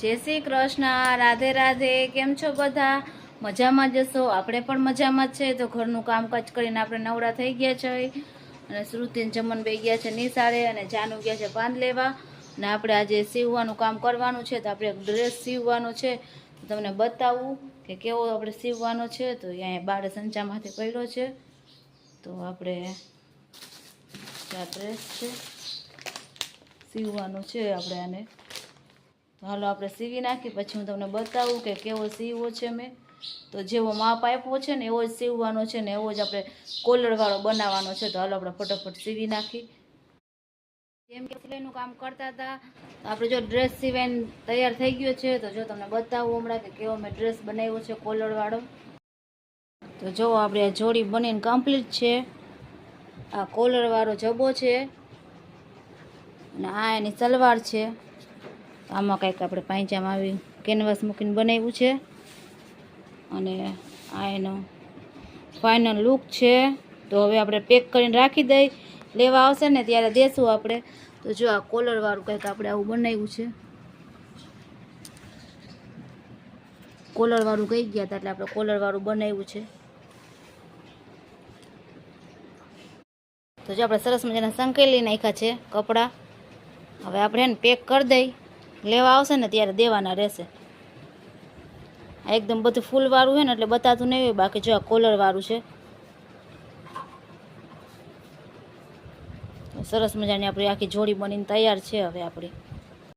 જય શ્રી કૃષ્ણ, રાધે રાધે. કેમ છો બધા? મજામાં જશો? આપણે પણ મજામાં જ છે. તો ઘરનું કામકાજ કરીને આપણે નવરા થઈ ગયા છે અને શ્રુતિને જમન બે ગયા છે નિશાળે અને જાનુ ગયા છે પાન લેવા. અને આપણે આજે સીવવાનું કામ કરવાનું છે. તો આપણે એક ડ્રેસ સીવવાનો છે, તો તમને બતાવું કે કેવો આપણે સીવવાનો છે. તો અહીંયા બાળે સંચામાંથી પડ્યો છે. તો આપણે આ ડ્રેસ છે, સીવવાનું છે આપણે આને. તો હાલો આપણે સીવી નાખી, પછી હું તમને બતાવું કે કેવો સીવવો છે મેં. તો જેવો માપ આપ્યો છે ને એવો જ સીવવાનો છે ને એવો જ આપણે કોલરવાળો બનાવવાનો છે. તો હાલો આપણે ફટાફટ સીવી નાખી. જેમ કે સિલાઈનું કામ કરતા હતા, તો આપણે જો ડ્રેસ સીવાઈને તૈયાર થઈ ગયો છે. તો જો તમને બતાવું હમણાં કે કેવો મેં ડ્રેસ બનાવ્યો છે કોલરવાળો. તો જો આપણે આ જોડી બનીને કમ્પ્લીટ છે. આ કોલરવાળો જબો છે અને આ એની સલવાર છે. આમાં કંઈક આપણે પાંચામાં આવી કેનવાસ મૂકીને બનાવ્યું છે અને આ એનો ફાઇનલ લુક છે. તો હવે આપણે પેક કરીને રાખી દઈ, લેવા આવશે ને ત્યારે દેશું આપણે. તો જો આ કોલરવાળું કંઈક આપણે આવું બનાવ્યું છે. કોલરવાળું કહી ગયા હતા એટલે આપણે કોલરવાળું બનાવ્યું છે. તો જો આપણે સરસ મજાના સંકેલી નાખ્યા છે કપડાં. હવે આપણે એને પેક કરી દઈ, લેવા આવશે ને ત્યારે દેવાના રહેશે. આ એકદમ બધું ફૂલવાળું છે ને એટલે બતાતું નહીં હોય. બાકી જો આ કોલરવાળું છે. સરસ મજાની આપણી આખી જોડી બનીને તૈયાર છે હવે આપણી.